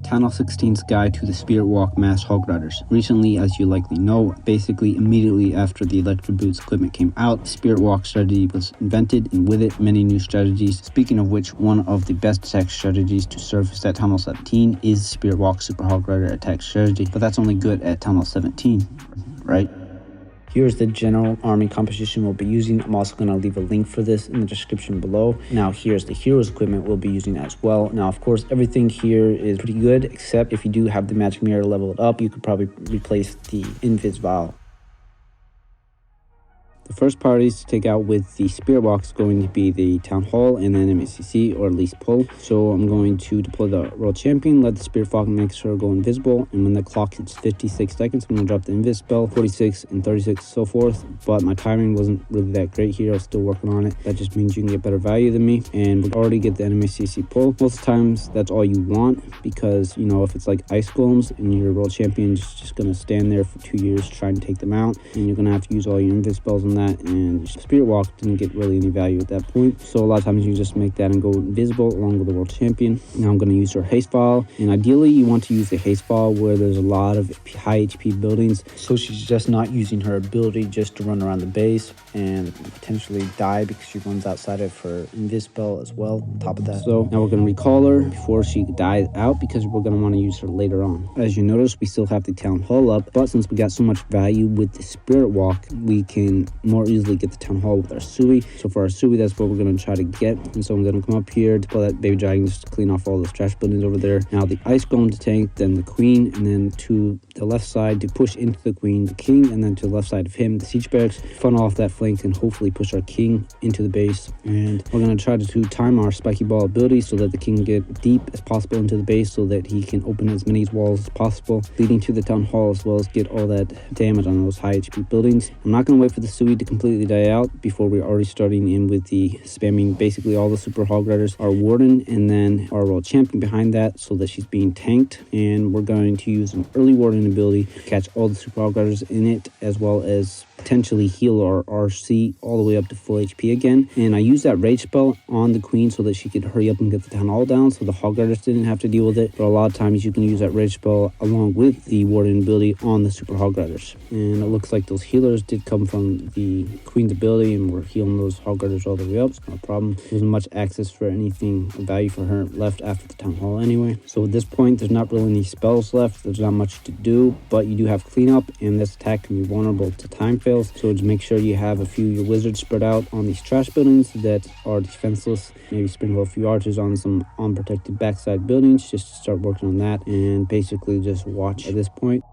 TH16's guide to the Spirit Walk mass hog riders. Recently, as you likely know, basically immediately after the electric boots equipment came out, the Spirit Walk strategy was invented, and with it, many new strategies. Speaking of which, one of the best attack strategies to surface at Town Hall 17 is the Spirit Walk Super Hog Rider attack strategy, but that's only good at Town Hall 17, right? Here's the general army composition we'll be using. I'm also going to leave a link for this in the description below. Now here's the heroes equipment we'll be using as well. Now of course everything here is pretty good, except if you do have the magic mirror leveled up, you could probably replace the invis vial. The first parties to take out with the Spirit Walk is going to be the Town Hall and then MACC, or at least pull. So I'm going to deploy the World Champion, let the Spirit Walk make sure go invisible, and when the clock hits 56 seconds, I'm going to drop the invis spell, 46 and 36, so forth. But my timing wasn't really that great here. I was still working on it. That just means you can get better value than me, and we'll already get the MACC pull. Most of the times, that's all you want, because, you know, if it's like Ice Golems and your World Champion is just going to stand there for 2 years trying to take them out, and you're going to have to use all your invis spells on that, and Spirit Walk didn't get really any value at that point. So a lot of times you just make that and go invisible along with the World Champion. Now I'm going to use her haste file, and ideally you want to use the haste file where there's a lot of high HP buildings, so she's just not using her ability just to run around the base and potentially die because she runs outside of her invis spell as well on top of that. So now we're going to recall her before she dies out, because we're going to want to use her later on. As you notice, we still have the Town Hall up, but since we got so much value with the Spirit Walk, we can more easily get the Town Hall with our Sui. So for our Sui, that's what we're going to try to get. And so I'm going to come up here to pull that baby dragon just to clean off all those trash buildings over there. Now the Ice Golem to tank, then the Queen, and then to the left side to push into the Queen, the King, and then to the left side of him, the Siege Barracks, funnel off that flank and hopefully push our King into the base. And we're going to try to time our Spiky Ball ability so that the King get deep as possible into the base so that he can open as many walls as possible, leading to the Town Hall, as well as get all that damage on those high HP buildings. I'm not going to wait for the Sui to completely die out before we're already starting in with the spamming basically all the Super Hog Riders, our Warden, and then our World Champion behind that so that she's being tanked. And we're going to use an early Warden ability to catch all the Super Hog Riders in it, as well as potentially heal our RC all the way up to full HP again. And I used that rage spell on the Queen so that she could hurry up and get the Town Hall down so the Hog Riders didn't have to deal with it. But a lot of times you can use that rage spell along with the Warden ability on the Super Hog Riders. And it looks like those healers did come from the Queen's ability, and we're healing those Hog Riders all the way up. It's no problem. There wasn't much access for anything of value for her left after the Town Hall anyway. So at this point, there's not really any spells left. There's not much to do, but you do have cleanup, and this attack can be vulnerable to time fails. So just make sure you have a few of your wizards spread out on these trash buildings that are defenseless. Maybe sprinkle a few archers on some unprotected backside buildings just to start working on that, and basically just watch at this point.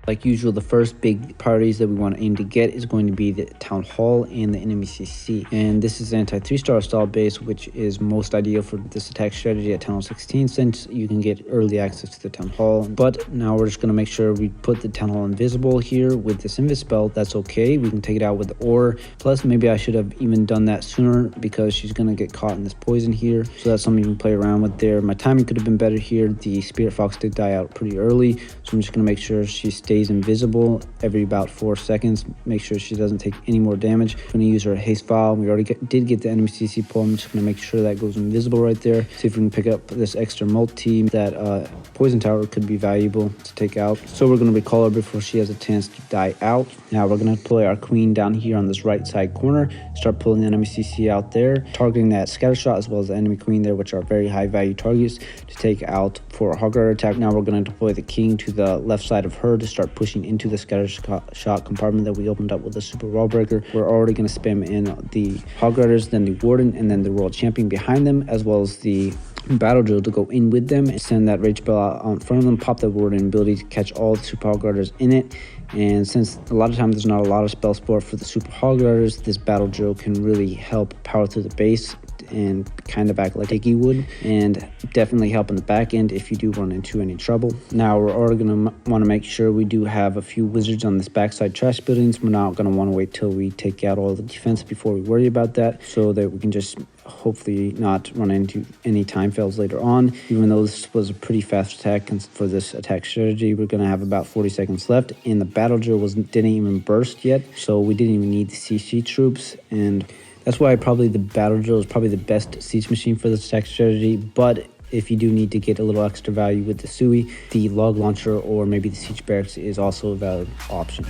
Like usual, the first big parties that we want to aim to get is going to be the Town Hall and the enemy CC. And this is anti 3-star style base, which is most ideal for this attack strategy at Town Hall 16, since you can get early access to the Town Hall. But now we're just going to make sure we put the Town Hall invisible here with this invis spell. That's okay. We can take it out with the ore. Plus, maybe I should have even done that sooner, because she's going to get caught in this poison here. So that's something you can play around with there. My timing could have been better here. The Spirit Fox did die out pretty early, so I'm just going to make sure she stays invisible every about 4 seconds. Make sure she doesn't take any more damage. I'm going to use her haste file. We already did get the enemy CC pull. I'm just going to make sure that goes invisible right there. See if we can pick up this extra multi. That poison tower could be valuable to take out. So we're going to recall her before she has a chance to die out. Now we're going to deploy our Queen down here on this right side corner. Start pulling the enemy CC out there, targeting that scatter shot as well as the enemy Queen there, which are very high value targets to take out for a Hog Rider attack. Now we're going to deploy the King to the left side of her to start pushing into the scatter shot compartment that we opened up with the Super Wall Breaker. We're already going to spam in the Hog Riders, then the Warden, and then the World Champion behind them, as well as the Battle Drill to go in with them and send that rage spell out in front of them, pop that Warden ability to catch all the Super Hog Riders in it. And since a lot of times there's not a lot of spell support for the Super Hog Riders, this Battle Drill can really help power through the base and kind of act like Dicky would, and definitely help in the back end if you do run into any trouble. Now we're already going to want to make sure we do have a few wizards on this backside trash buildings. We're not going to want to wait till we take out all the defense before we worry about that, so that we can just hopefully not run into any time fails later on. Even though this was a pretty fast attack for this attack strategy, we're going to have about 40 seconds left, and the Battle Drill didn't even burst yet, so we didn't even need the CC troops. And That's why probably the battle drill is probably the best siege machine for this tech strategy. But if you do need to get a little extra value with the Sui, the log launcher or maybe the siege barracks is also a valid option.